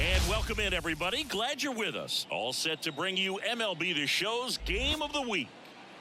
And welcome in, everybody. Glad you're with us. All set to bring you MLB The Show's Game of the Week.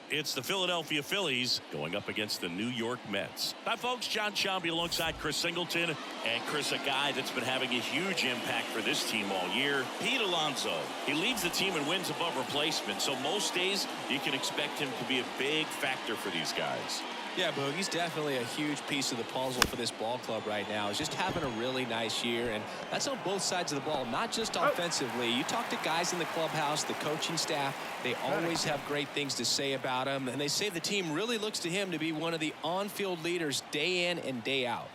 It's the Philadelphia Phillies going up against the New York Mets. Hi, folks. John Sciambi alongside Chris Singleton. And Chris, a guy that's been having a huge impact for this team all year, Pete Alonso. He leads the team in wins above replacement, so most days you can expect him to be a big factor for these guys. Yeah, Boog, he's definitely a huge piece of the puzzle for this ball club right now. He's just having a really nice year, and that's on both sides of the ball, not just offensively. You talk to guys in the clubhouse, the coaching staff, they always have great things to say about him, and they say the team really looks to him to be one of the on-field leaders day in and day out.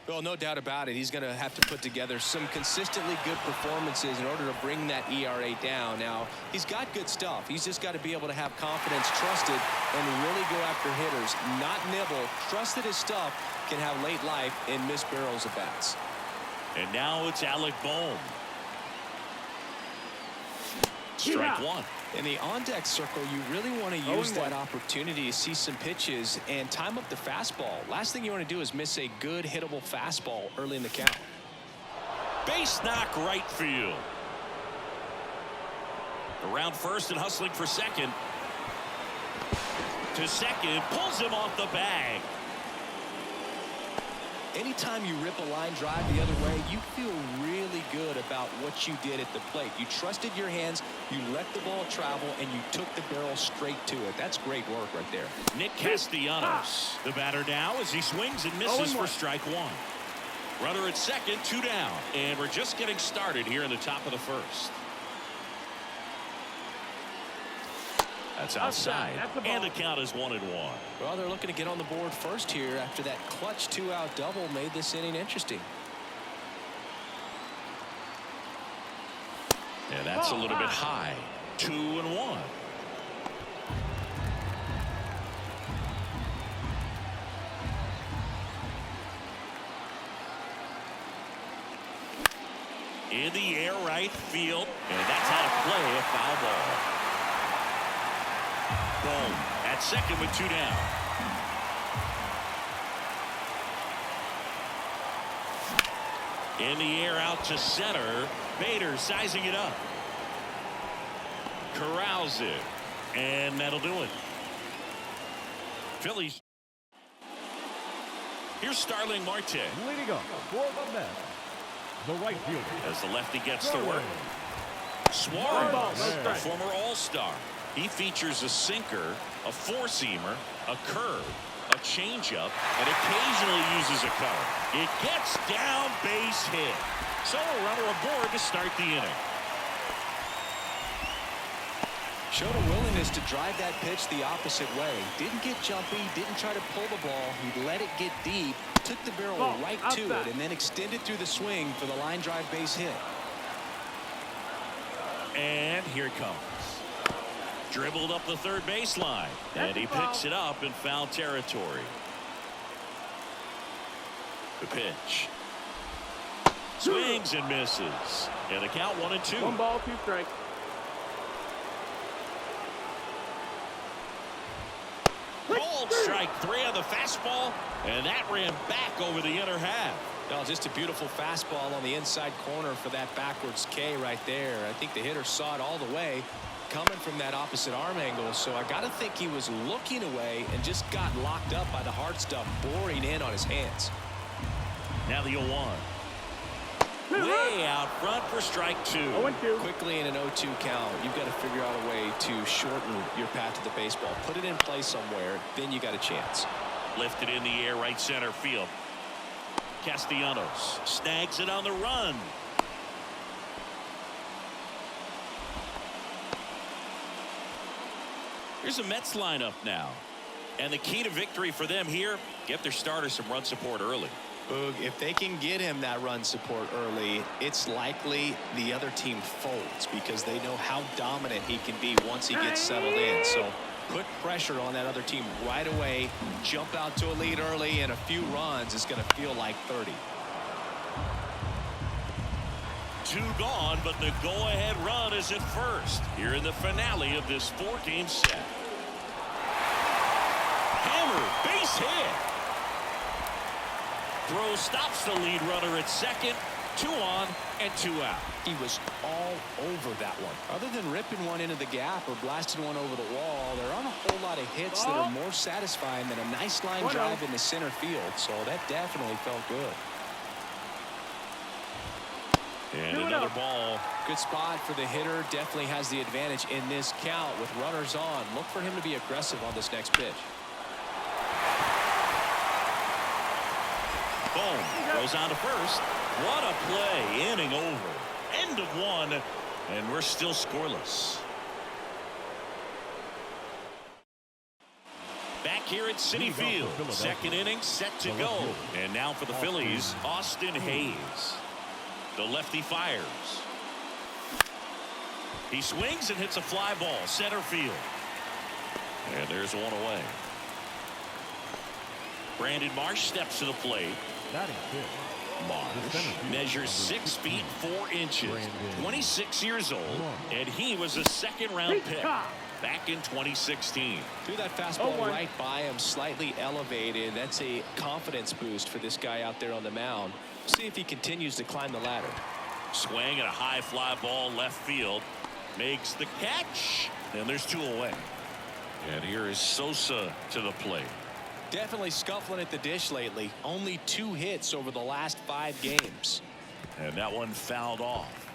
Well, no doubt about it. He's going to have to put together some consistently good performances in order to bring that ERA down. Now, he's got good stuff. He's just got to be able to have confidence, trust it, and really go after hitters, not nibble. Trust that his stuff can have late life and miss barrels of bats. And now it's Alec Bohm. Strike one. In the on-deck circle, you really want to use that opportunity to see some pitches and time up the fastball. Last thing you want to do is miss a good hittable fastball early in the count. Base knock right field. Around first and hustling for second. To second, pulls him off the bag. Anytime you rip a line drive the other way, you feel really good about what you did at the plate. You trusted your hands, you let the ball travel, and you took the barrel straight to it. That's great work right there. Nick Castellanos, the batter now as he swings and misses for strike one. Runner at second, 2 down. And we're just getting started here in the top of the first. That's outside, and the count is 1-1. Well, they're looking to get on the board first here after that clutch 2-out double made this inning interesting. And that's a little bit high. 2-1. In the air right field, and that's how to play a foul ball. Boom at second with 2 down. In the air out to center. Bader sizing it up. Corrals it. And that'll do it. Phillies. Here's Starling Marte. Leading up for the Mets, the right fielder. As the lefty gets to work. Suarez, a former All-Star. He features a sinker, a four-seamer, a curve, a changeup, and occasionally uses a cutter. It gets down, base hit. So a runner aboard to start the inning. Showed a willingness to drive that pitch the opposite way. Didn't get jumpy, didn't try to pull the ball. He let it get deep, took the barrel right to it, and then extended through the swing for the line drive base hit. And here it comes. Dribbled up the third baseline, and he picks it up in foul territory. The pitch. Swings and misses. And the count 1-2. 1 ball, 2 strikes. Bold strike 3 on the fastball, and that ran back over the inner half. No, just a beautiful fastball on the inside corner for that backwards K right there. I think the hitter saw it all the way coming from that opposite arm angle, so I got to think he was looking away and just got locked up by the hard stuff boring in on his hands. Now the 0-1. Way out front for strike 2. 0-2. Quickly in an 0-2 count, you've got to figure out a way to shorten your path to the baseball. Put it in play somewhere, then you got a chance. Lifted in the air right center field. Castellanos snags it on the run. Here's a Mets lineup now. And the key to victory for them here, get their starter some run support early. Boog, if they can get him that run support early, it's likely the other team folds because they know how dominant he can be once he gets settled in. So put pressure on that other team right away. Jump out to a lead early, and a few runs is going to feel like 30. 2 gone, but the go-ahead run is at first here in the finale of this 4-game set. Hammer, base hit. Throw stops the lead runner at second, 2 on and 2 out. He was all over that one. Other than ripping one into the gap or blasting one over the wall, there aren't a whole lot of hits that are more satisfying than a nice line drive into center field. So that definitely felt good. And another ball. Good spot for the hitter. Definitely has the advantage in this count with runners on. Look for him to be aggressive on this next pitch. Boom. Goes on to first. What a play. Inning over. End of 1. And we're still scoreless. Back here at Citi Field. Second inning set to go. And now for the Phillies, Austin Hayes. The lefty fires. He swings and hits a fly ball center field. And there's one away. Brandon Marsh steps to the plate. Marsh measures 6 feet 4 inches, 26 years old, and he was a second-round pick back in 2016. Threw that fastball right by him, slightly elevated. That's a confidence boost for this guy out there on the mound. See if he continues to climb the ladder. Swing and a high fly ball left field. Makes the catch, and there's 2 away. And here is Sosa to the plate. Definitely scuffling at the dish lately. Only 2 hits over the last 5 games. And that one fouled off.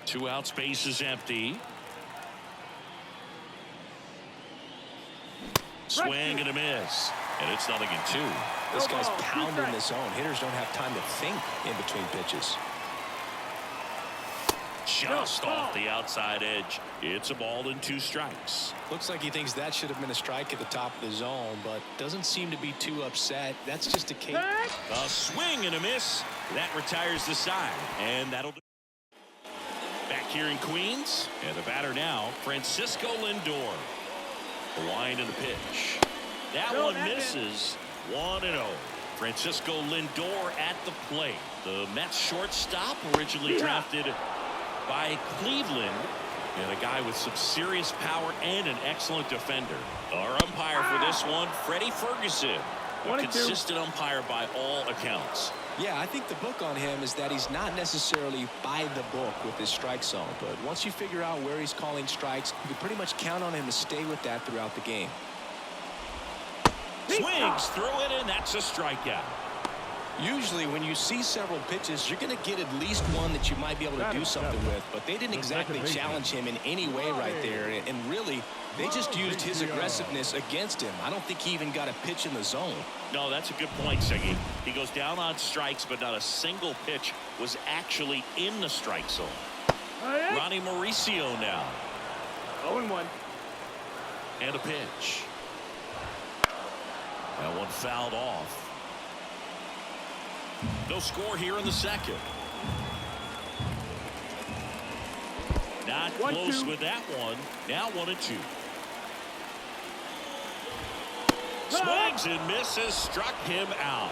2 out, space is empty. Swing and a miss. And it's 0-2. This guy's pounding the zone. Hitters don't have time to think in between pitches. Just off the outside edge. It's a ball and 2 strikes. Looks like he thinks that should have been a strike at the top of the zone, but doesn't seem to be too upset. That's just a case. A swing and a miss. That retires the side. And that'll do. Back here in Queens. And the batter now, Francisco Lindor. The wind and the pitch. That one misses. 1-0. Francisco Lindor at the plate. The Mets shortstop, originally drafted by Cleveland, and a guy with some serious power and an excellent defender. Our umpire for this one, Freddie Ferguson, a consistent umpire by all accounts. Yeah, I think the book on him is that he's not necessarily by the book with his strike zone, but once you figure out where he's calling strikes, you can pretty much count on him to stay with that throughout the game. Swings through it, and that's a strikeout. Usually when you see several pitches, you're going to get at least one that you might be able to do something with, but they didn't exactly challenge him in any way right there, and really they just used his aggressiveness against him. I don't think he even got a pitch in the zone. No, that's a good point, Siggy. He goes down on strikes, but not a single pitch was actually in the strike zone. Ronnie Mauricio now. 0-1. And a pitch. That one fouled off. No score here in the second. Not close with that one. Now 1-2. Swings and misses. Struck him out.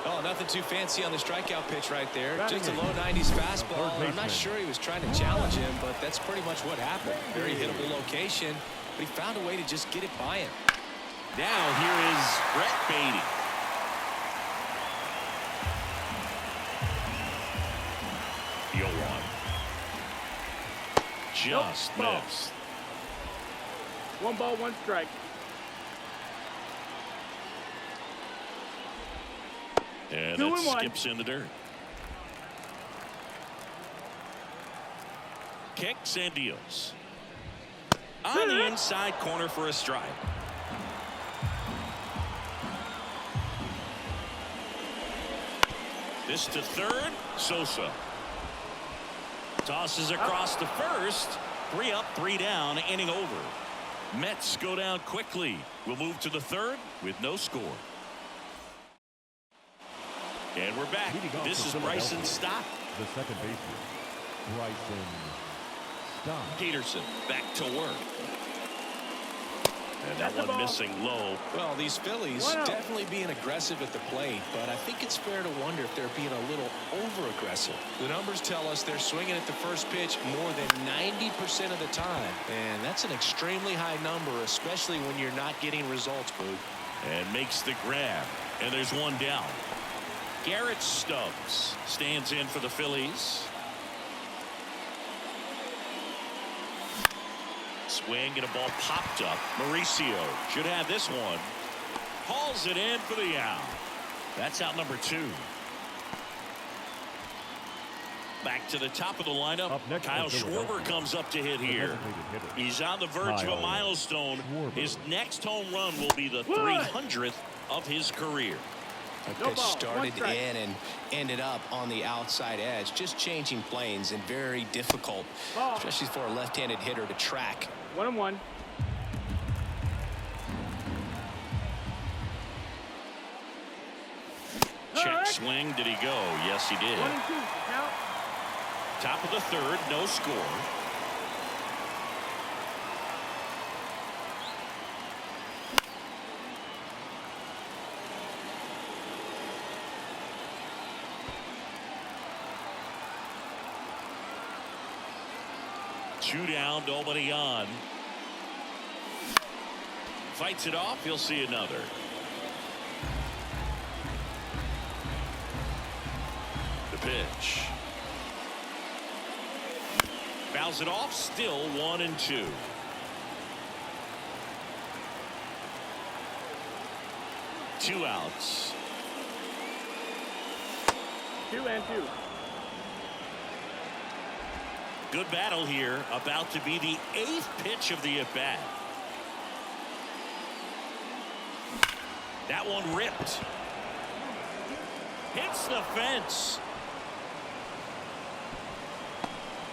Oh, nothing too fancy on the strikeout pitch right there. Just a low 90s fastball. I'm not sure he was trying to challenge him, but that's pretty much what happened. Very hittable location, but he found a way to just get it by him. Now here is Brett Beatty. Just missed. 1 ball, 1 strike. And 2 it and 1. skips in the dirt. Kicks and deals. On the inside corner for a strike. This to third. Sosa. Tosses across to first. 3 up, 3 down, inning over. Mets go down quickly. We'll move to the third with no score. And we're back. This is Bryson Stott. The second baseman, Bryson Stott. Peterson back to work. And that one missing low. Well, these Phillies definitely being aggressive at the plate, but I think it's fair to wonder if they're being a little over-aggressive. The numbers tell us they're swinging at the first pitch more than 90% of the time, and that's an extremely high number, especially when you're not getting results, Boog. And makes the grab. And there's one down. Garrett Stubbs stands in for the Phillies. Swing and a ball popped up. Mauricio should have this one. Hauls it in for the out. That's out number 2. Back to the top of the lineup. Kyle Schwarber comes up to hit here. He's on the verge of a milestone. His next home run will be the 300th of his career. A pitch started in and ended up on the outside edge. Just changing planes and very difficult, especially for a left-handed hitter to track. 1-1. Check swing. Did he go? Yes, he did. 1-2. Count. Top of the 3rd, no score. Two down, nobody on. Fights it off. He'll see another. The pitch. Fouls it off. Still 1-2. Two outs. 2-2. Good battle here. About to be the 8th pitch of the at-bat. That one ripped. Hits the fence.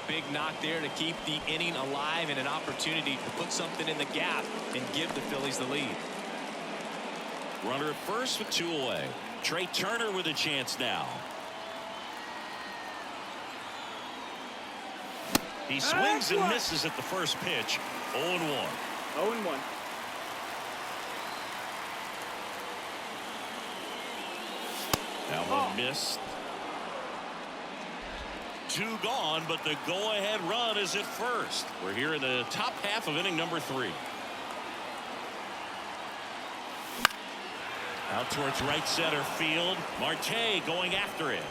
Big knock there to keep the inning alive and an opportunity to put something in the gap and give the Phillies the lead. Runner at first with 2 away. Trey Turner with a chance now. He swings and misses at the first pitch. 0-1. 0-1. That one missed. 2 gone, but the go-ahead run is at first. We're here in the top half of inning number 3. Out towards right center field. Marte going after it.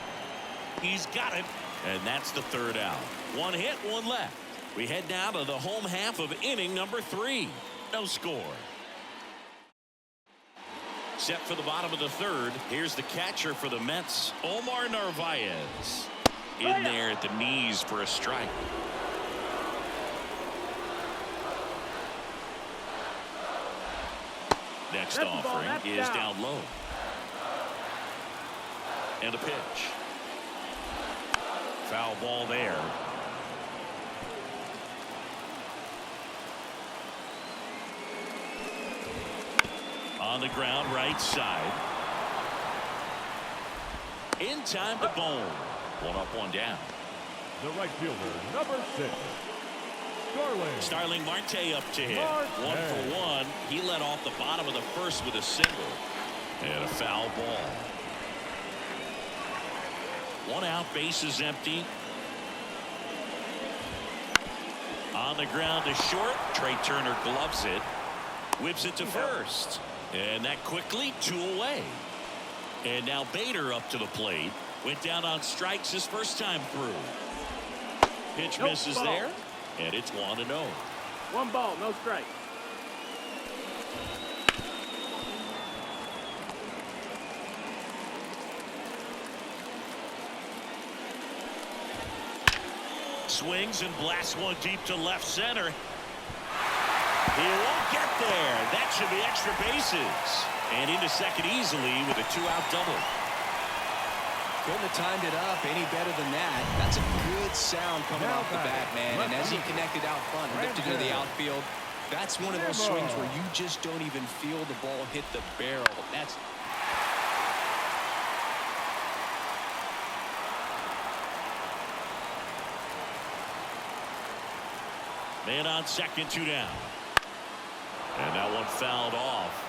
He's got it, and that's the 3rd out. 1 hit, 1 left. We head now to the home half of inning number 3. No score. Set for the bottom of the 3rd. Here's the catcher for the Mets, Omar Narvaez. In there at the knees for a strike. Next offering is down low. And a pitch. Foul ball there. On the ground, right side. In time to Bone. 1 up, 1 down. The right fielder, number 6. Starling Marte up to hit. 1 for 1. He led off the bottom of the 1st with a single. And a foul ball. 1 out, bases empty. On the ground to short. Trey Turner gloves it. Whips it to first. And that quickly 2 away. And now Bader up to the plate. Went down on strikes his first time through. Pitch misses there. And it's 1-0. 1 ball, no strike. Swings and blasts one deep to left center. He won't get there. That should be extra bases. And into second easily with a 2-out double. Couldn't have timed it up any better than that. That's a good sound coming off the bat, man. And as he connected out front and lifted into the outfield, that's one of those swings where you just don't even feel the ball hit the barrel. That's man on second, 2 down. And that one fouled off.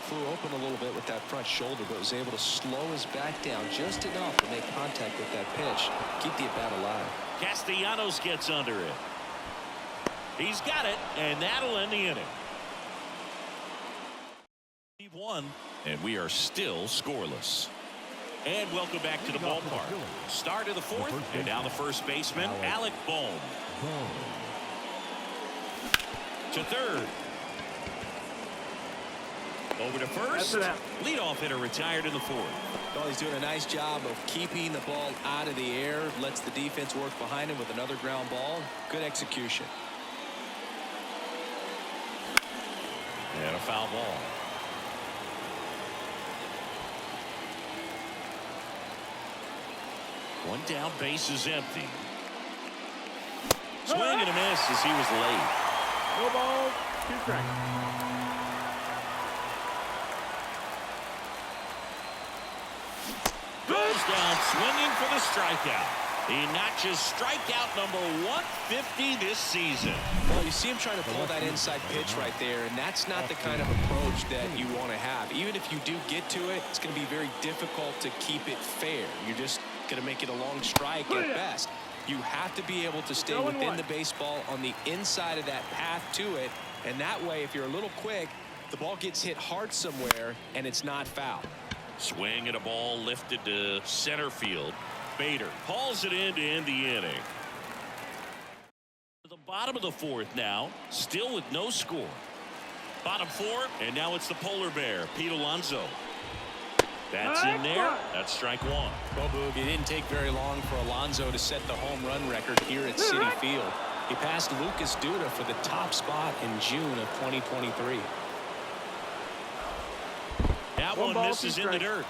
flew open a little bit with that front shoulder, but was able to slow his back down just enough to make contact with that pitch, keep the at-bat alive. Castellanos gets under it. He's got it, and that'll end the inning. We've won, and we are still scoreless. And welcome back to the ballpark. Start of the fourth, and now the first baseman, Alec Bohm. To third. Over to first. Leadoff hitter retired in the fourth. Well, he's doing a nice job of keeping the ball out of the air. Lets the defense work behind him with another ground ball. Good execution. And a foul ball. One down, base is empty. Swing and a miss as he was late. No ball, 2 strikes. Goes down swinging for the strikeout. He notches strikeout number 150 this season. Well, you see him trying to pull that inside pitch right there, and that's not the kind of approach that you want to have. Even if you do get to it, it's going to be very difficult to keep it fair. You're just going to make it a long strike at best. You have to be able to stay within the baseball on the inside of that path to it, and that way, if you're a little quick, the ball gets hit hard somewhere, and it's not foul. Swing at a ball lifted to center field. Bader hauls it in to end the inning. To the bottom of the fourth now, still with no score. Bottom 4, and now it's the polar bear, Pete Alonso. That's in there. That's strike 1. Well, Boog, it didn't take very long for Alonso to set the home run record here at Citi Field. He passed Lucas Duda for the top spot in June of 2023. That one misses in the dirt.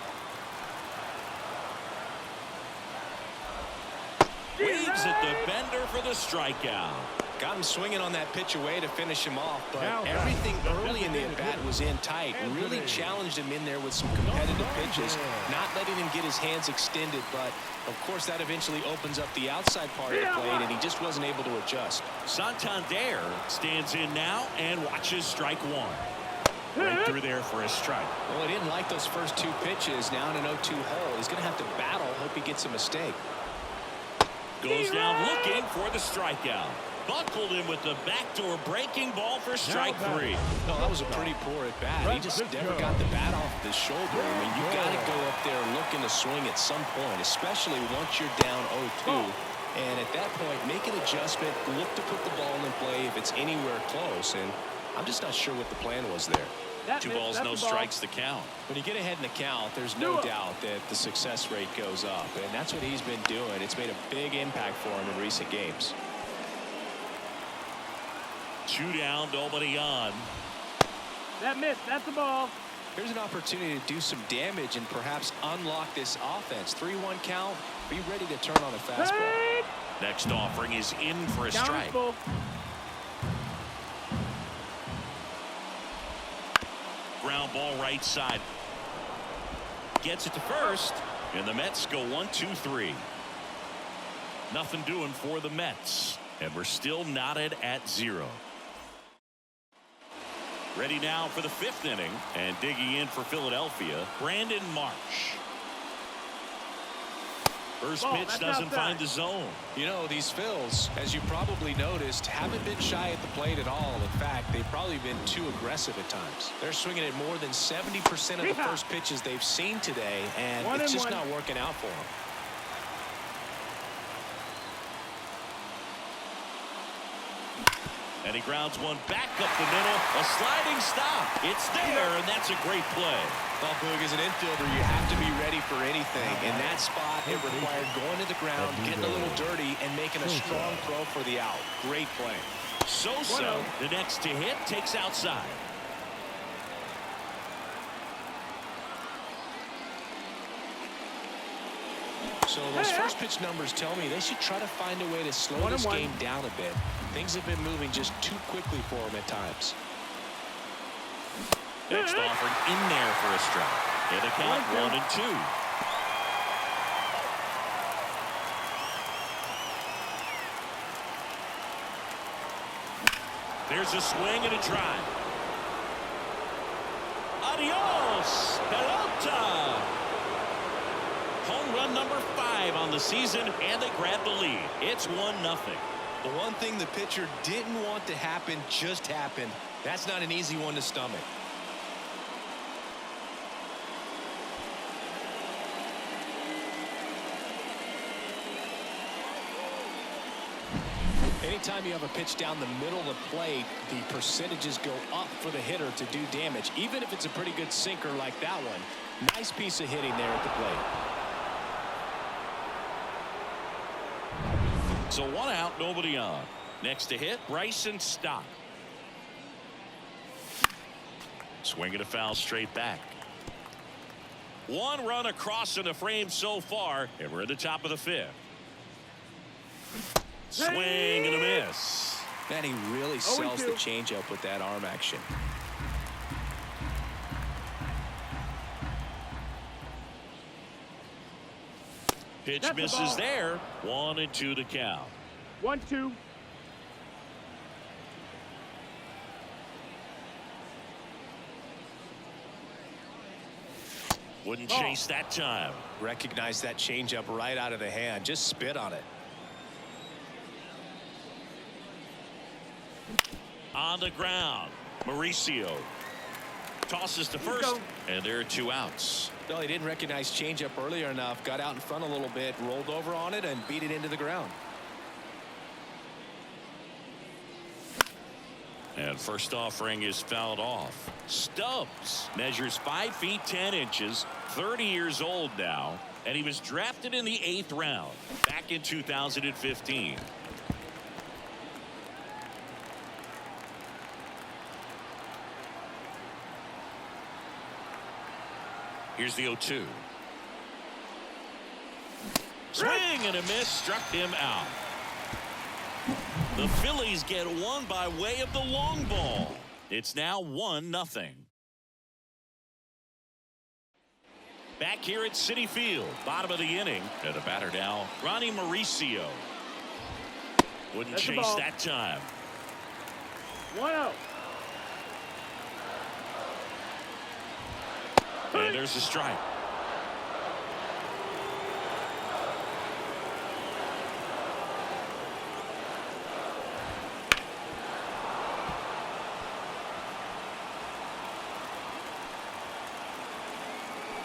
Waves at the bender for the strikeout. Got him swinging on that pitch away to finish him off, but everything early in the at-bat was in tight and really challenged him in there with some competitive pitches, not letting him get his hands extended, but of course that eventually opens up the outside part of the plate, and he just wasn't able to adjust. Santander stands in now and watches strike 1. Right through there for a strike. Well, he didn't like those first 2 pitches. Now in an 0-2 hole, he's going to have to battle. Hope he gets a mistake. Goes down looking for the strikeout. Buckled him with the backdoor breaking ball for strike 3. No, that was a pretty poor at bat. He just never got the bat off the shoulder. I mean, you got to go up there looking to swing at some point, especially once you're down 0-2. And at that point, make an adjustment, look to put the ball in play if it's anywhere close. And I'm just not sure what the plan was there. 2 balls, no strikes, the count. When you get ahead in the count, there's no doubt that the success rate goes up, and that's what he's been doing. It's made a big impact for him in recent games. 2 down, nobody on. That missed. That's the ball. Here's an opportunity to do some damage and perhaps unlock this offense. 3-1 count. Be ready to turn on a fastball. Next offering is in for a strike. Ground ball right side. Gets it to first, and the Mets go 1-2-3. Nothing doing for the Mets, and we're still knotted at 0. Ready now for the 5th inning, and digging in for Philadelphia, Brandon Marsh. First pitch doesn't find the zone. You know, these Phils, as you probably noticed, haven't been shy at the plate at all. In fact, they've probably been too aggressive at times. They're swinging at more than 70% of the first pitches they've seen today, and it's just not working out for them. And he grounds one back up the middle. A sliding stop. It's there, and that's a great play. Well, Boog, as an infielder, you have to be ready for anything. In that spot, it required going to the ground, getting a little dirty, and making a strong throw for the out. Great play. So, the next to hit, takes outside. So those first pitch numbers tell me they should try to find a way to slow this game down a bit. Things have been moving just too quickly for them at times. Next offering in there for a strike. And the count 1-2. There's a swing and a drive. Adios, pelota. Home run number 5 on the season, and they grab the lead. It's 1-0. The one thing the pitcher didn't want to happen just happened. That's not an easy one to stomach. Anytime you have a pitch down the middle of the plate, the percentages go up for the hitter to do damage, even if it's a pretty good sinker like that one. Nice piece of hitting there at the plate. So 1 out, nobody on. Next to hit, Bryson Stott. Swinging a foul straight back. 1 run across in the frame so far, and we're at the top of the 5th. Swing and a miss. Man, he really sells the changeup with that arm action. Pitch misses there. 1-2 to count. 1-2. Wouldn't chase that time. Recognize that changeup right out of the hand. Just spit on it. On the ground, Mauricio tosses to first, and there are 2 outs. Well, he didn't recognize changeup earlier enough. Got out in front a little bit, rolled over on it, and beat it into the ground. And first offering is fouled off. Stubbs measures 5 feet 10 inches, 30 years old now, and he was drafted in the 8th round back in 2015. Here's the 0-2. Swing and a miss, struck him out. The Phillies get one by way of the long ball. It's now 1-0. Back here at Citi Field, bottom of the inning, and the batter now, Ronnie Mauricio. Wouldn't chase that time. 1-0. And there's a strike.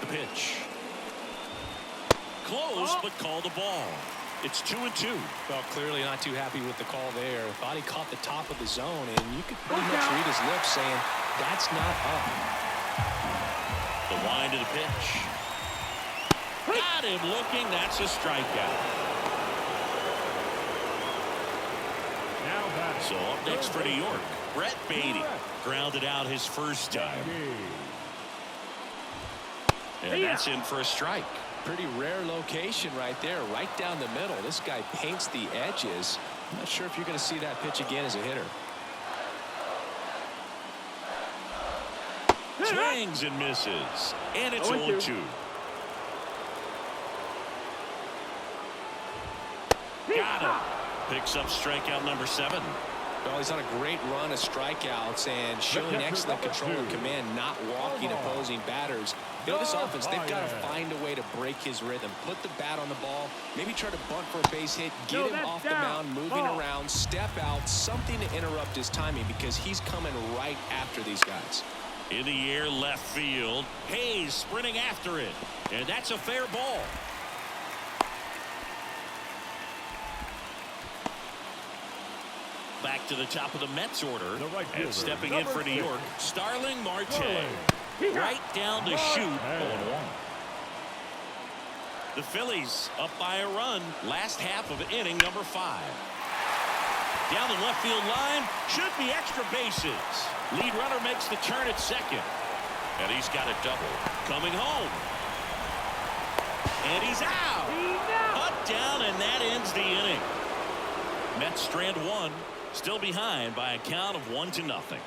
The pitch. Close, but call the ball. It's 2-2. Well, clearly not too happy with the call there. Thought he caught the top of the zone, and you could pretty much read his lips saying, that's not up. The wind of the pitch. Got him looking. That's a strikeout. So up next for New York, Brett Beatty. Grounded out his first time. And that's in for a strike. Pretty rare location right there, right down the middle. This guy paints the edges. I'm not sure if you're going to see that pitch again as a hitter. Swings and misses. And it's 0-2. Got him. Picks up strikeout number 7. Well, he's on a great run of strikeouts and showing excellent control and command, not walking opposing batters. You know, this offense, they've got to find a way to break his rhythm. Put the bat on the ball, maybe try to bunt for a base hit, get him off the mound, moving around, step out, something to interrupt his timing because he's coming right after these guys. In the air, left field. Hayes sprinting after it. And that's a fair ball. Back to the top of the Mets order. And stepping in for New York, Starling Marte. Right down to shoot. 0-1. The Phillies up by a run. Last half of inning number 5. Down the left field line. Should be extra bases. Lead runner makes the turn at second. And he's got a double. Coming home. And he's out. Cut down, and that ends the inning. Mets strand 1. Still behind by a count of 1-0.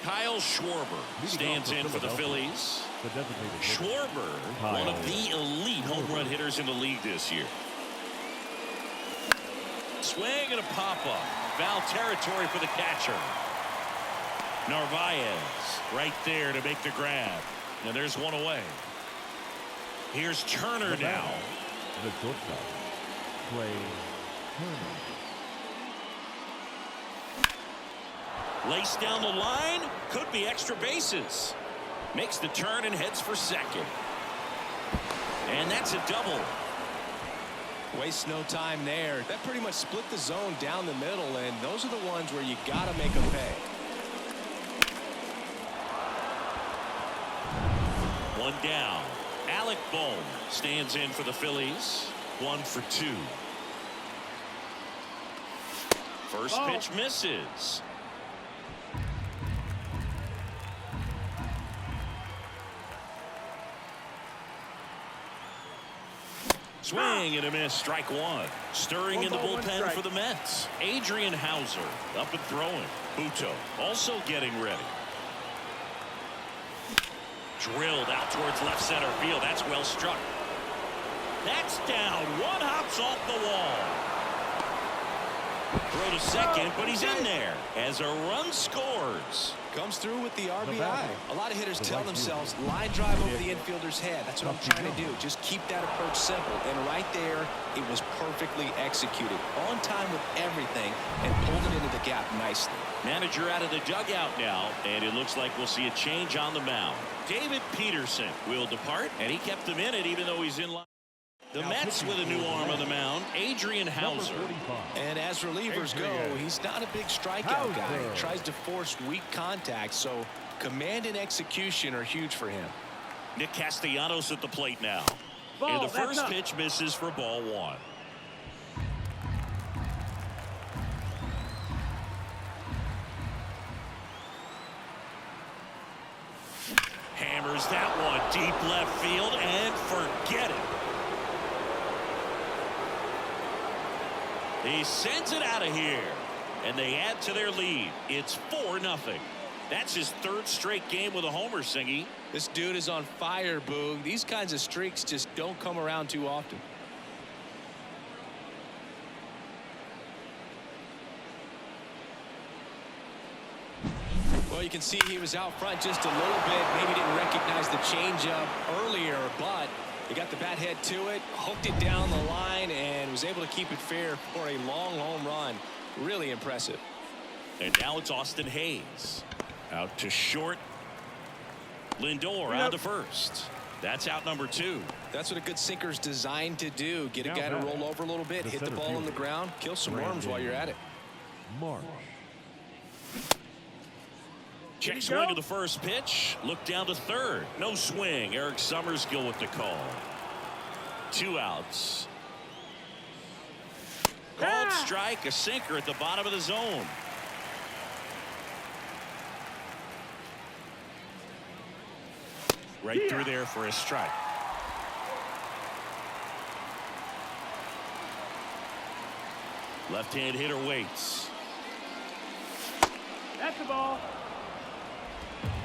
Kyle Schwarber stands in for the Phillies. Schwarber, one of the elite home run hitters in the league this year. Swing and a pop-up. Foul territory for the catcher. Narvaez right there to make the grab. And there's one away. Here's Turner now. Trey Turner. Laced down the line. Could be extra bases. Makes the turn and heads for second. And that's a double. Waste no time there. That pretty much split the zone down the middle, and those are the ones where you got to make them pay. One down. Alec Bohm stands in for the Phillies. 1 for 2. First pitch misses. Swing and a miss. Strike one. Stirring in the bullpen for the Mets. Adrian Hauser up and throwing. Buto also getting ready. Drilled out towards left center field. That's well struck. That's down. One hops off the wall. Throw to second, but he's in there as a run scores. Comes through with the RBI. A lot of hitters tell themselves, line drive over the infielder's head. That's what I'm trying to do. Just keep that approach simple. And right there, it was perfectly executed. On time with everything and pulled it into the gap nicely. Manager out of the dugout now, and it looks like we'll see a change on the mound. David Peterson will depart, and he kept him in it even though he's in line. The Mets with a new arm on the mound, Adrian Hauser. And as relievers go, he's not a big strikeout guy. He tries to force weak contact, so command and execution are huge for him. Nick Castellanos at the plate now. And the first pitch misses for ball one. Hammers that one deep left field and forget it. He sends it out of here, and they add to their lead. It's 4-0. That's his third straight game with a homer, Singy. This dude is on fire, Boog. These kinds of streaks just don't come around too often. Well, you can see he was out front just a little bit. Maybe didn't recognize the changeup earlier, but he got the bat head to it, hooked it down the line, and was able to keep it fair for a long home run. Really impressive. And now it's Austin Hayes. Out to short. Lindor out to first. That's out number 2. That's what a good sinker's designed to do. Get a guy to roll over a little bit, hit the ball on the ground, kill some worms while you're at it. March. Check swing to the first pitch. Look down to third. No swing. Eric Summerskill with the call. 2 outs. Called strike. A sinker at the bottom of the zone. Right through there for a strike. Left-hand hitter waits. That's the ball.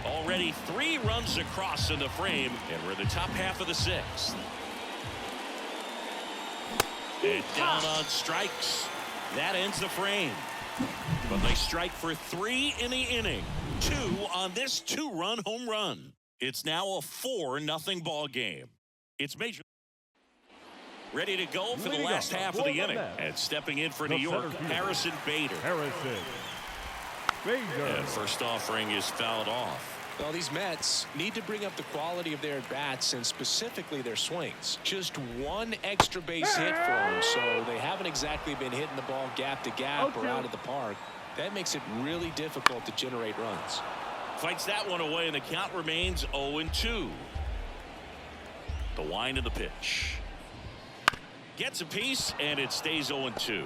Already 3 runs across in the frame, and we're in the top half of the 6th. And down on strikes. That ends the frame. But they strike for 3 in the inning. 2 on this 2-run home run. It's now a 4-0 ball game. It's major. Ready to go for the last half of the inning. And stepping in for New York, Harrison Bader. And first offering is fouled off. Well, these Mets need to bring up the quality of their at-bats and specifically their swings. Just 1 extra base hit for them, so they haven't exactly been hitting the ball gap to gap or out of the park. That makes it really difficult to generate runs. Fights that one away, and the count remains 0-2. The wind of the pitch. Gets a piece, and it stays 0-2.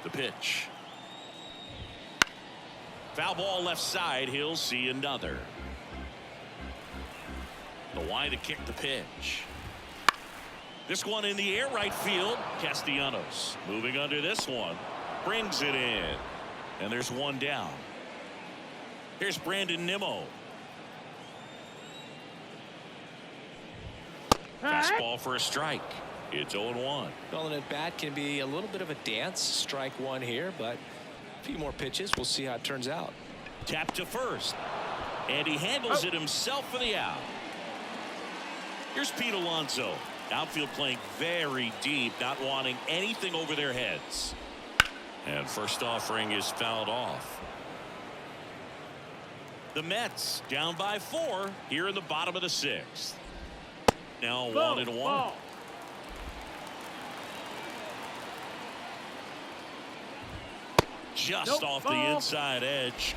The pitch. Foul ball left side. He'll see another. The wind to kick the pitch. This one in the air right field. Castellanos moving under this one. Brings it in. And there's 1 down. Here's Brandon Nimmo. Fastball for a strike. It's 0-1. Well, an at-bat can be a little bit of a dance. Strike one here, but a few more pitches. We'll see how it turns out. Tap to first. And he handles it himself for the out. Here's Pete Alonso. Outfield playing very deep, not wanting anything over their heads. And first offering is fouled off. The Mets down by 4 here in the bottom of the 6th. Now 1-1. Just off the inside edge.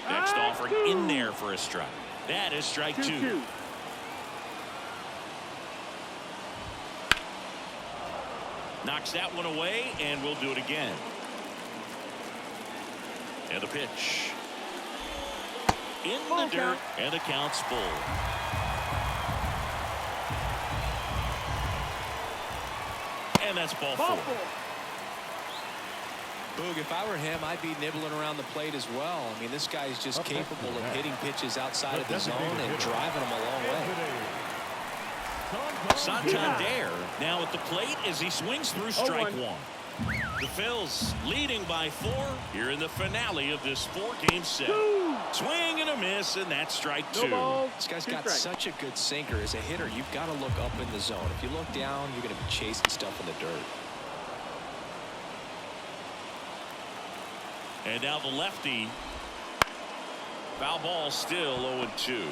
Next offering in there for a strike. That is strike 2. Knocks that one away, and we'll do it again. And the pitch. In the dirt, and the count's full. And that's ball 4. Boog, if I were him, I'd be nibbling around the plate as well. I mean, this guy's just capable of hitting pitches outside of the zone and driving them a long way. Santander now at the plate as he swings through strike 1. The Phils leading by 4 here in the finale of this 4-game set. Swing and a miss, and that's strike 2. This guy's got such a good sinker. As a hitter, you've got to look up in the zone. If you look down, you're going to be chasing stuff in the dirt. And now the lefty. Foul ball, still 0-2.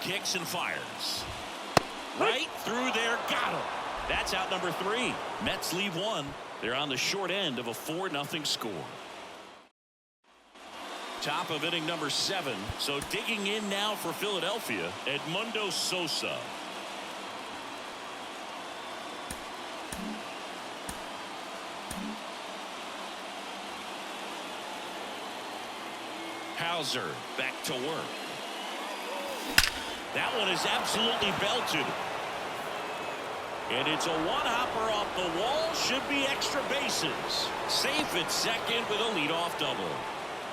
Kicks and fires. Right through there. Got him. That's out number 3. Mets leave 1. They're on the short end of a 4-0 score. Top of inning number 7. So digging in now for Philadelphia, Edmundo Sosa. Hauser back to work. That one is absolutely belted. And it's a one-hopper off the wall. Should be extra bases. Safe at second with a leadoff double.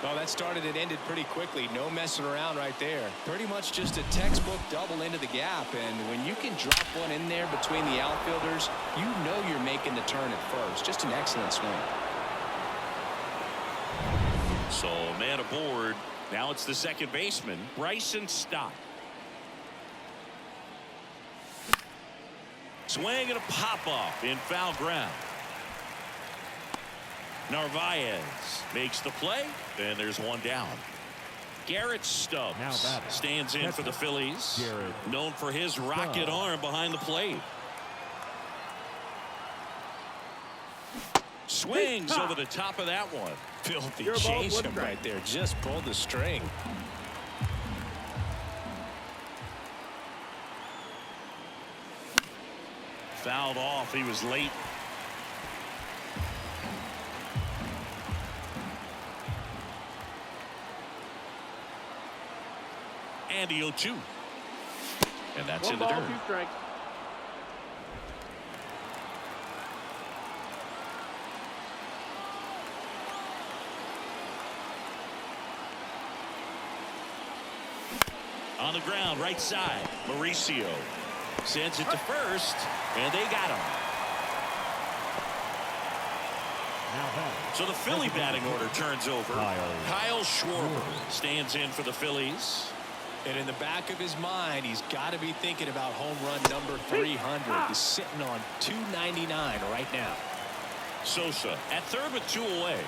Well, that started and ended pretty quickly. No messing around right there. Pretty much just a textbook double into the gap. And when you can drop one in there between the outfielders, you know you're making the turn at first. Just an excellent swing. So a man aboard. Now it's the second baseman, Bryson Stott. Swing and a pop-off in foul ground. Narvaez makes the play, and there's one down. Garrett Stubbs stands in for the Phillies, known for his rocket arm behind the plate. Swings over the top of that one. Filthy chase him right there. Just pulled the string. Fouled off. He was late. And the 0-2. And that's in the dirt. 2 strikes. On the ground, right side. Mauricio sends it to first, and they got him. So the Philly batting order turns over. Kyle Schwarber stands in for the Phillies. And in the back of his mind, he's got to be thinking about home run number 300. He's sitting on 299 right now. Sosa at third with 2 away.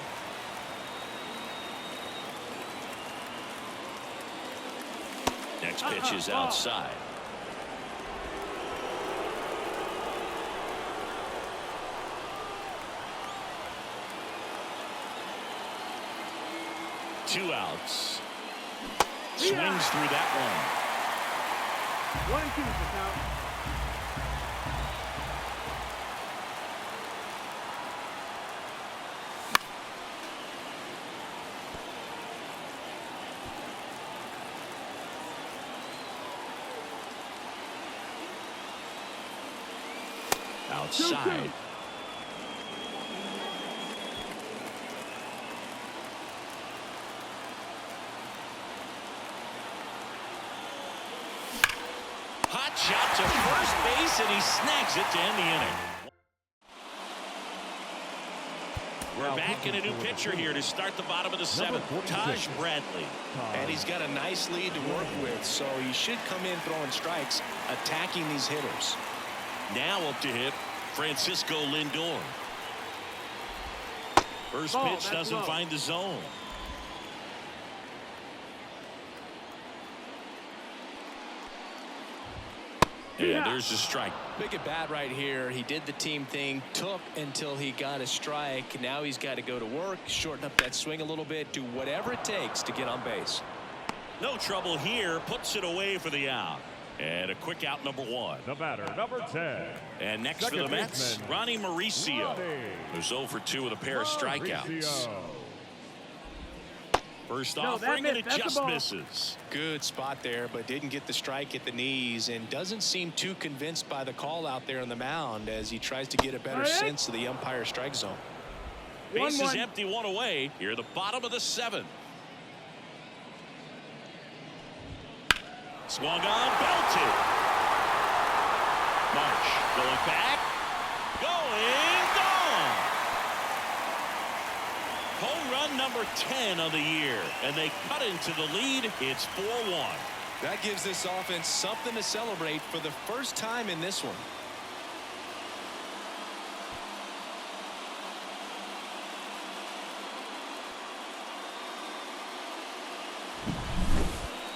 Next pitch is outside. Two outs. Swings through that one. 1-2 for count. Outside. Hot shot to first base, and he snags it to end the inning. We're back in a new pitcher here to start the bottom of the seventh. Taj Bradley. And he's got a nice lead to work with, so he should come in throwing strikes, attacking these hitters. Now up to hit Francisco Lindor. First pitch doesn't find the zone. And there's a strike. Big at bat right here. He did the team thing, took until he got a strike. Now he's got to go to work, shorten up that swing a little bit, do whatever it takes to get on base. No trouble here, puts it away for the out. And a quick out, number one. The batter, number 10. And next for the Mets, Ronnie Mauricio, who's 0 for 2 with a pair of strikeouts. First offering, and it just misses. Good spot there, but didn't get the strike at the knees, and doesn't seem too convinced by the call out there on the mound as he tries to get a better sense of the umpire strike zone. Base is empty, one away. Here at the bottom of the seventh. Swung on, belted. Marsh going back. Going, gone. Home run number 10 of the year. And they cut into the lead. It's 4-1. That gives this offense something to celebrate for the first time in this one.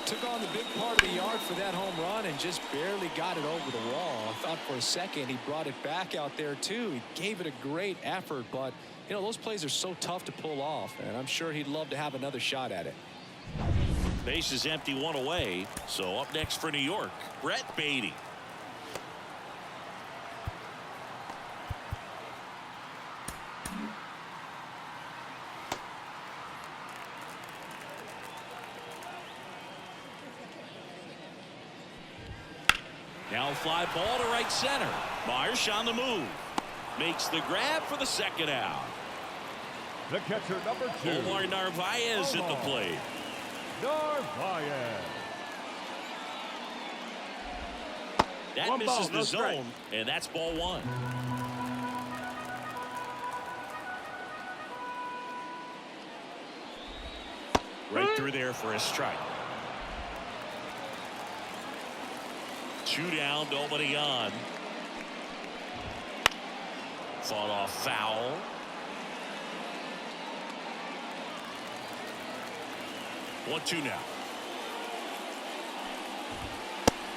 Took on the big part of the yard for that home run and just barely got it over the wall. I thought for a second he brought it back out there too. He gave it a great effort, but you know, those plays are so tough to pull off, and I'm sure he'd love to have another shot at it. Base is empty, one away. So up next for New York, Brett Beatty. Now fly ball to right center. Marsh on the move. Makes the grab for the second out. The catcher, number 2. Omar Narvaez at the plate. Narvaez. That misses the zone, and that's ball one. Right through there for a strike. 2 down, nobody on. Fought off foul. One-two now.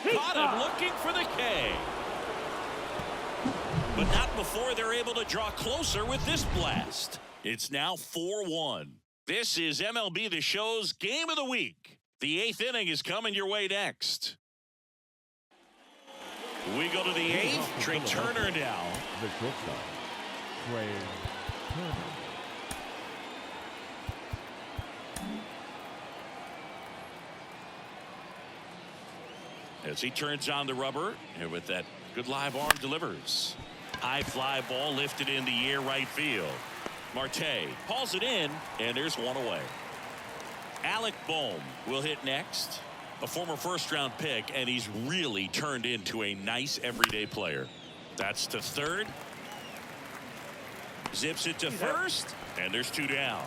Caught him looking for the K. But not before they're able to draw closer with this blast. It's now 4-1. This is MLB The Show's Game of the Week. The 8th inning is coming your way next. We go to the 8th. Trey Turner now. The shortstop, Trey Turner. As he turns on the rubber, and with that good live arm delivers. High fly ball lifted in the air right field. Marte hauls it in, and there's one away. Alec Bohm will hit next. A former first-round pick, and he's really turned into a nice everyday player. That's to third. Zips it to first, and there's 2 down.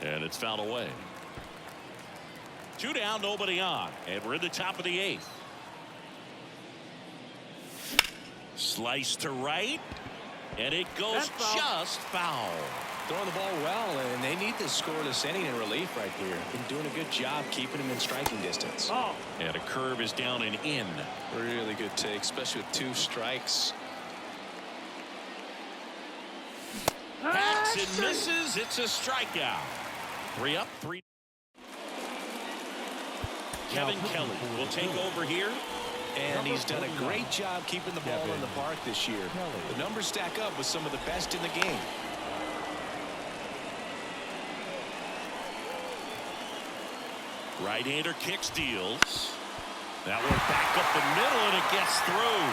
And it's fouled away. 2 down, nobody on, and we're in the top of the 8th. Slice to right, and it goes just foul. Throwing the ball well, and they need this scoreless inning in relief right here. Been doing a good job keeping him in striking distance. And a curve is down and in. Really good take, especially with 2 strikes. Hacks and misses. It's a strikeout. 3 up, 3. Kevin Kelly will take over here. And he's done a great job keeping the ball in the park this year. The numbers stack up with some of the best in the game. Right-hander kicks, deals. That one back up the middle, and it gets through.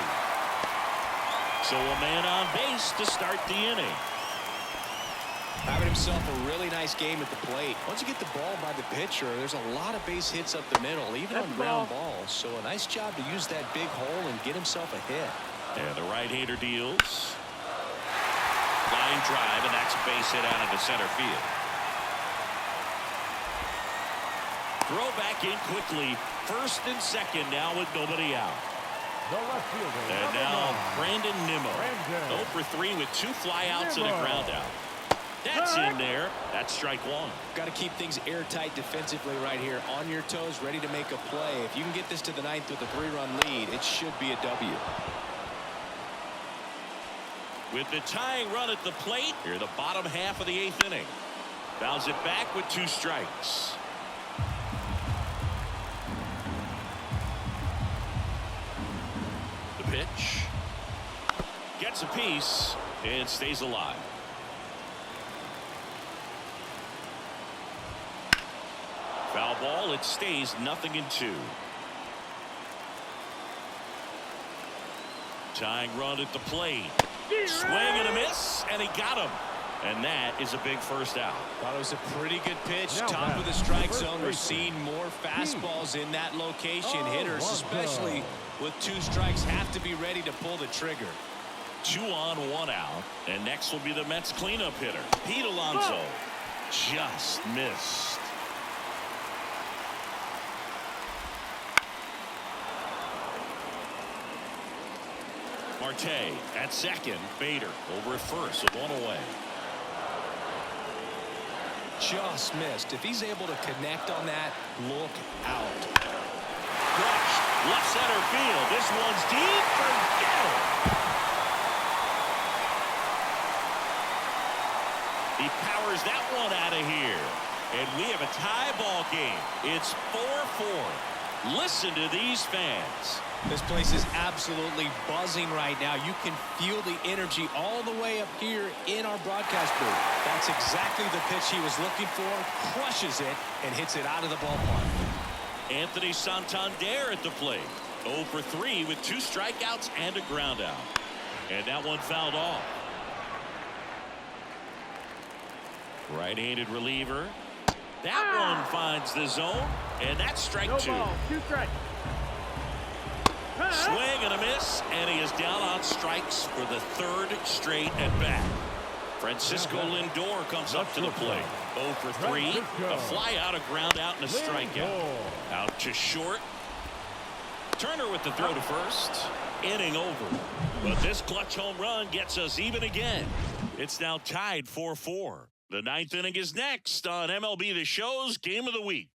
So a man on base to start the inning. Having himself a really nice game at the plate. Once you get the ball by the pitcher, there's a lot of base hits up the middle, even on ground balls. So a nice job to use that big hole and get himself a hit. And the right-hander deals. Line drive, and that's a base hit out into center field. Throw back in quickly. First and second now with nobody out. The left fielder. And now Brandon Nimmo. 0 for 3 with 2 flyouts and a ground out. That's in there. That's strike one. Got to keep things airtight defensively right here. On your toes, ready to make a play. If you can get this to the ninth with a 3-run lead, it should be a W. With the tying run at the plate, here the bottom half of the 8th inning. Fouls it back with 2 strikes. The pitch. Gets a piece and stays alive. Foul ball. It stays 0-2. Tying run at the plate. Swing and a miss, and he got him. And that is a big first out. Thought it was a pretty good pitch. Now Top back, of the strike first zone. We're baseman. seeing more fastballs in that location. Oh, Hitters, what especially with 2 strikes, have to be ready to pull the trigger. 2 on, 1 out. And next will be the Mets cleanup hitter, Pete Alonso. Just missed. Marte at second. Bader over at first with 1 away. Just missed. If he's able to connect on that, look out. Crushed. Left center field. This one's deep. Forget it. He powers that one out of here. And we have a tie ball game. It's 4-4. Listen to these fans. This place is absolutely buzzing right now. You can feel the energy all the way up here in our broadcast booth. That's exactly the pitch he was looking for. Crushes it and hits it out of the ballpark. Anthony Santander at the plate. 0 for 3 with 2 strikeouts and a ground out. And that one fouled off. Right-handed reliever. That one finds the zone, and that's strike 2. No ball, 2 strikes. Swing and a miss, and he is down on strikes for the 3rd straight at bat. Francisco Lindor comes up to the plate. 0 for 3, a fly out, a ground out, and a strikeout. Out to short. Turner with the throw to first. Inning over. But this clutch home run gets us even again. It's now tied 4-4. The 9th inning is next on MLB The Show's Game of the Week.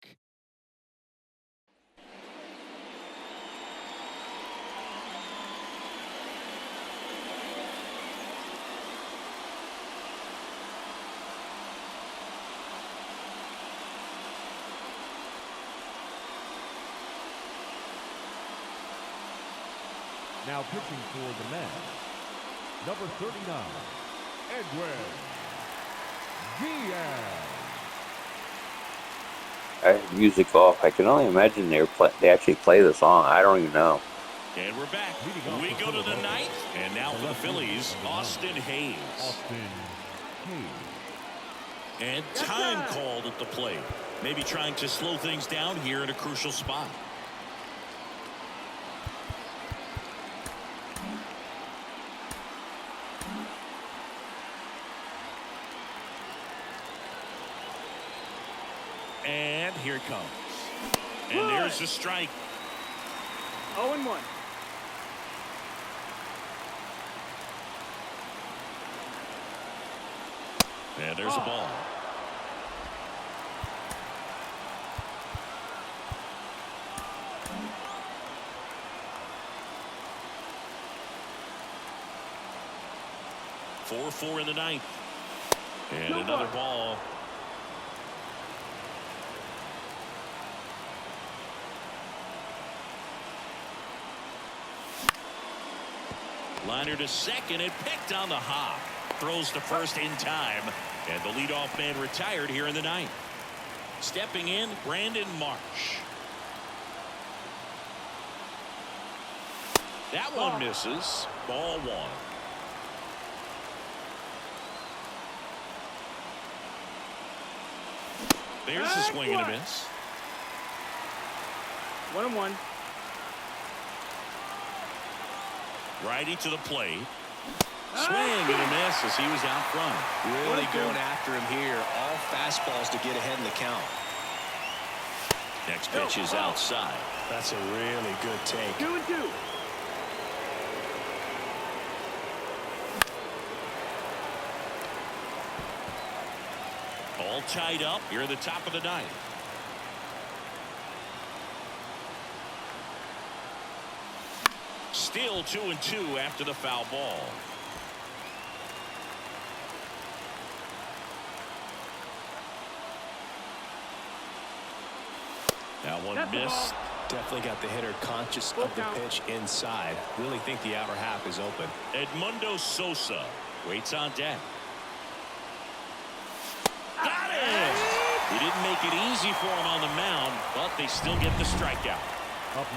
Now pitching for the Mets, number 39, Edwin Diaz. I have music off. I can only imagine they actually play the song. I don't even know. And we're back. We go to the 9th. And now for the Phillies, Austin Hayes. Austin Hayes. And time called at the plate. Maybe trying to slow things down here in a crucial spot. And here it comes. And there's a strike. 0-1. And there's a ball. Four in the 9th. And another ball. Liner to second and picked on the hop. Throws to first in time. And the leadoff man retired here in the 9th. Stepping in, Brandon Marsh. That one misses. Ball 1. There's a swing and a miss. 1-1. Righty to the plate. Swing and a miss as he was out front. Really going after him here. All fastballs to get ahead in the count. Next pitch is outside. That's a really good take. 2-2. All tied up here at the top of the ninth. Still 2-2 after the foul ball. That one missed. Definitely got the hitter conscious of the pitch inside. Really think the outer half is open. Edmundo Sosa waits on deck. Got it! He didn't make it easy for him on the mound, but they still get the strikeout.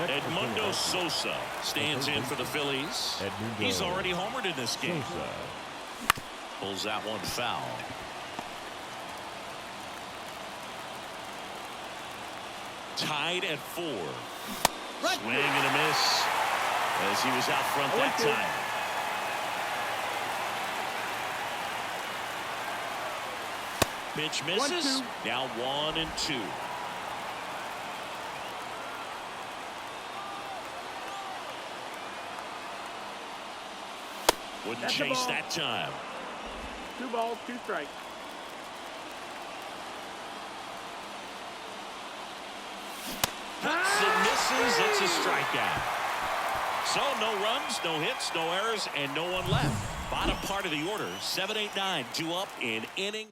Edmundo Sosa stands in for the Phillies. He's already homered in this game. Pulls that one foul. Tied at 4. Swing and a miss as he was out front that time. Pitch misses. Now 1-2. Wouldn't chase that time. 2 balls, 2 strikes. Cuts and misses. It's a strikeout. So no runs, no hits, no errors, and no one left. Bottom part of the order. 7, 8, 9. 2 up in inning.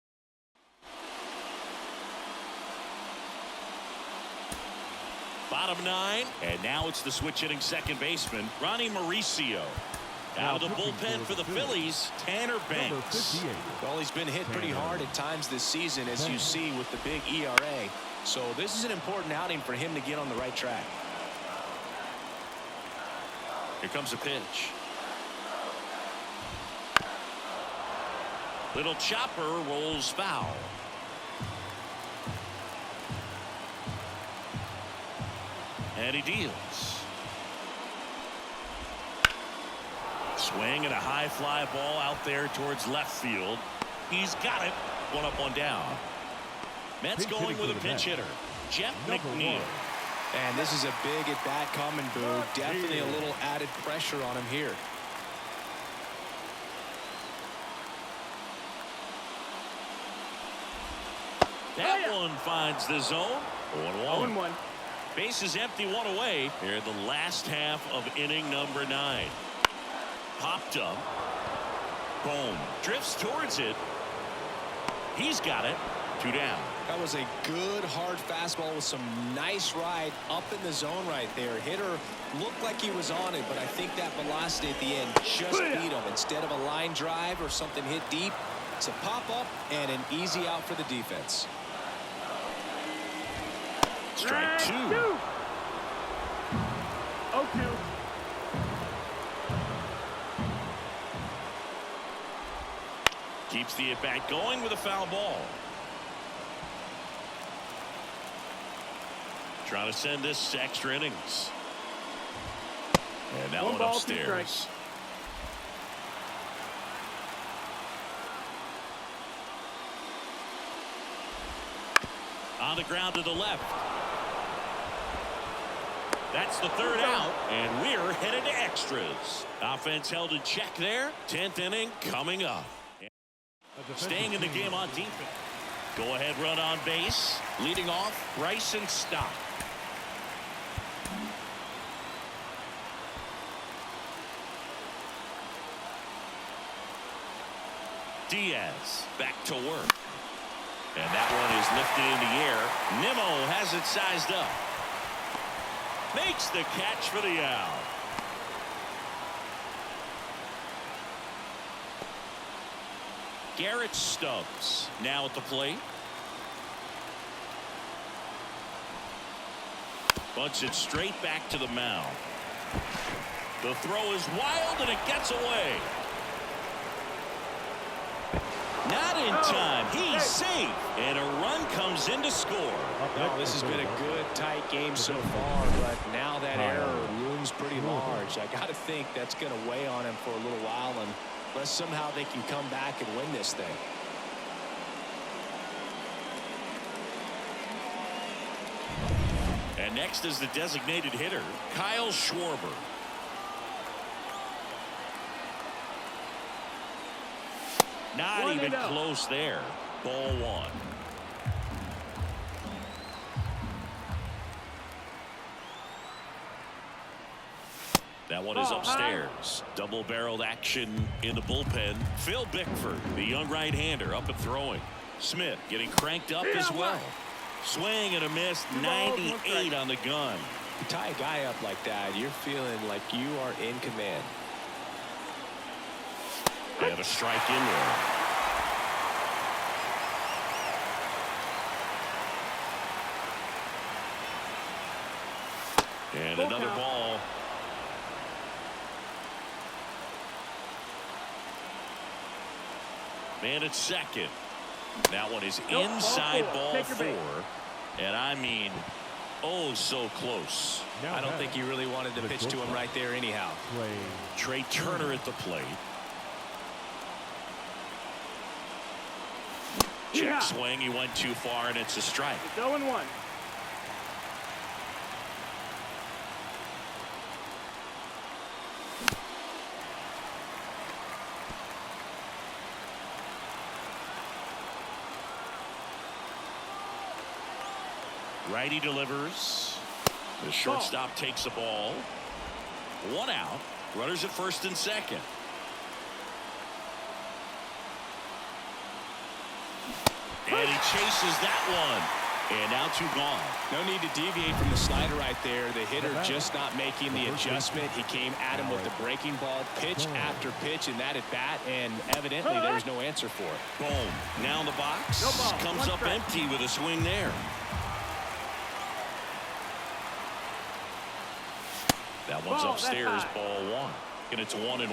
Bottom 9, and now it's the switch hitting second baseman, Ronnie Mauricio. Out of the bullpen for the Phillies, Tanner Banks. Well, he's been hit pretty hard at times this season, as you see with the big ERA. So this is an important outing for him to get on the right track. Here comes a pitch. Little chopper rolls foul. And he deals. Swing and a high fly ball out there towards left field. He's got it. 1 up, 1 down. Mets going with a pinch hitter, Jeff McNeil. And this is a big at bat coming, Boo. Definitely a little added pressure on him here. That one finds the zone. 0-1. 0-1. Base is empty, 1 away. Here in the last half of inning number 9. Popped up. Boom. Drifts towards it. He's got it. 2 down. That was a good hard fastball with some nice ride up in the zone right there. Hitter looked like he was on it, but I think that velocity at the end just beat him. Instead of a line drive or something hit deep, it's a pop up and an easy out for the defense. Strike 2. 0-2. Keeps the at bat going with a foul ball. Trying to send this to extra innings. And that 1 one ball, 2 upstairs. strikes. On the ground to the left. That's the 3rd out, and we're headed to extras. Offense held in check there. 10th inning coming up. Staying in the game on defense. Go ahead run on base. Leading off, Bryson Stott. Diaz back to work. And that one is lifted in the air. Nimmo has it sized up. Makes the catch for the out. Garrett Stubbs now at the plate. Bunts it straight back to the mound. The throw is wild and it gets away. Not in time. He's safe. And a run comes in to score. Well, this has been a good, tight game so far, but now that error looms pretty large. I got to think that's going to weigh on him for a little while, unless somehow they can come back and win this thing. And next is the designated hitter, Kyle Schwarber. Not even close there. Ball one. That one is upstairs. Double-barreled action in the bullpen. Phil Bickford, the young right-hander, up and throwing. Smith getting cranked up as well. Swing and a miss, 98 on the gun. You tie a guy up like that, you're feeling like you are in command. And a strike in there. And another ball. Man at second. That one is inside ball four. And I mean, oh, so close. I don't think he really wanted to pitch to him right there anyhow. Trey Turner at the plate. Check swing. He went too far, and it's a strike. 0-1. Righty delivers. The shortstop takes the ball. One out. Runners at first and second. And he chases that one. And now two gone. No need to deviate from the slider right there. The hitter just not making the adjustment. He came at him with the breaking ball, pitch after pitch in that at bat, and evidently there's no answer for it. Boom. Now in the box. Comes up empty with a swing there. That one's upstairs, ball one. And it's 1-1.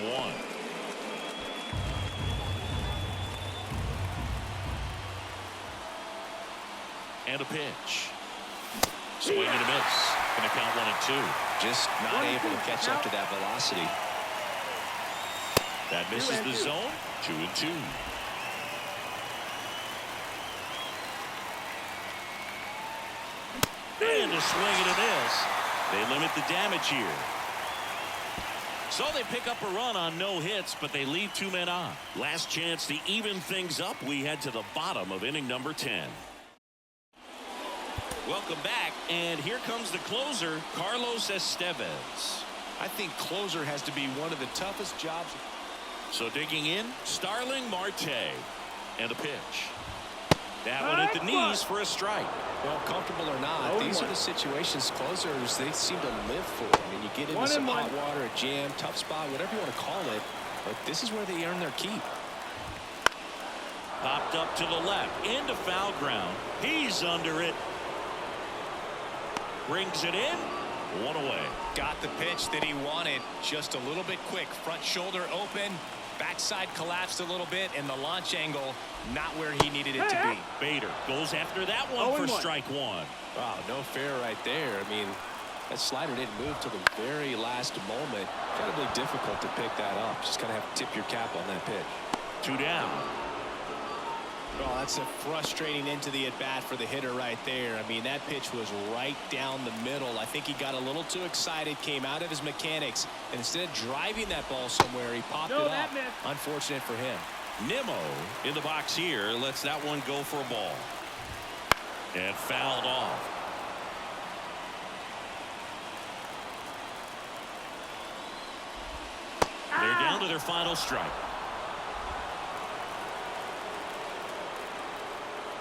And a pitch. Swing and a miss. Gonna count 1-2. Just not able to catch up to that velocity. That misses the zone. 2-2. And a swing and a miss. They limit the damage here. So they pick up a run on no hits, but they leave two men on. Last chance to even things up. We head to the bottom of inning number 10. Welcome back, and here comes the closer, Carlos Estevez. I think closer has to be one of the toughest jobs. So digging in, Starling Marte. And a pitch. That one at the knees for a strike. Well, comfortable or not, these are the situations closers they seem to live for. I mean, you get into some hot water, a jam, tough spot, whatever you want to call it, but this is where they earn their keep. Popped up to the left, into foul ground. He's under it. Brings it in. One away. Got the pitch that he wanted, just a little bit quick. Front shoulder open. Backside collapsed a little bit, and the launch angle not where he needed it to be. Bader goes after that one for strike one. Wow, no fair right there. I mean, that slider didn't move till the very last moment. Incredibly difficult to pick that up. Just kind of have to tip your cap on that pitch. Two down. Oh, that's a frustrating into the at-bat for the hitter right there. I mean, that pitch was right down the middle. I think he got a little too excited, came out of his mechanics, and instead of driving that ball somewhere, he popped it up. Unfortunate for him. Nimmo in the box here lets that one go for a ball. And fouled off. They're down to their final strike.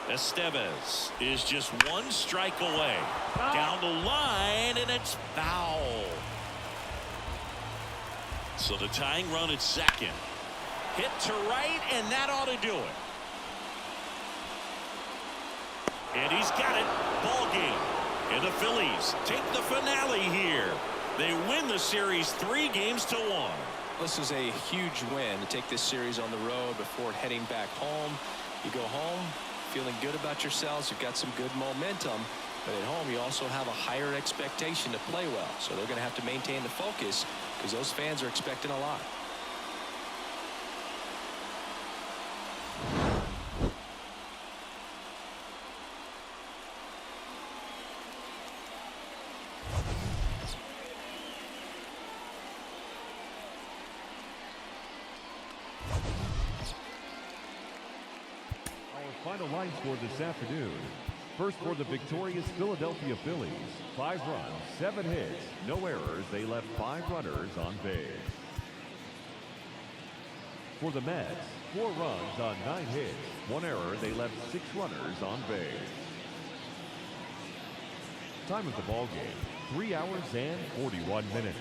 Estevez is just one strike away. Down the line, and it's foul. So the tying run at second. Hit to right, and that ought to do it. And he's got it. Ball game. And the Phillies take the finale here. They win the series 3-1. This is a huge win to take this series on the road before heading back home. You go home feeling good about yourselves. You've got some good momentum. But at home, you also have a higher expectation to play well. So they're going to have to maintain the focus because those fans are expecting a lot. Final line score this afternoon. First for the victorious Philadelphia Phillies. 5 runs, 7 hits, no errors. They left 5 runners on base. For the Mets, 4 runs on 9 hits, 1 error. They left 6 runners on base. Time of the ball game, 3 hours and 41 minutes.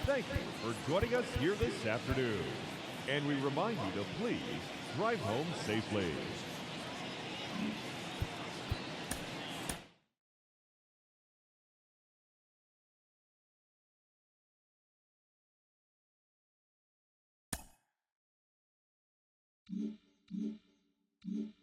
Thank you for joining us here this afternoon. And we remind you to please drive home safely. Mm-hmm.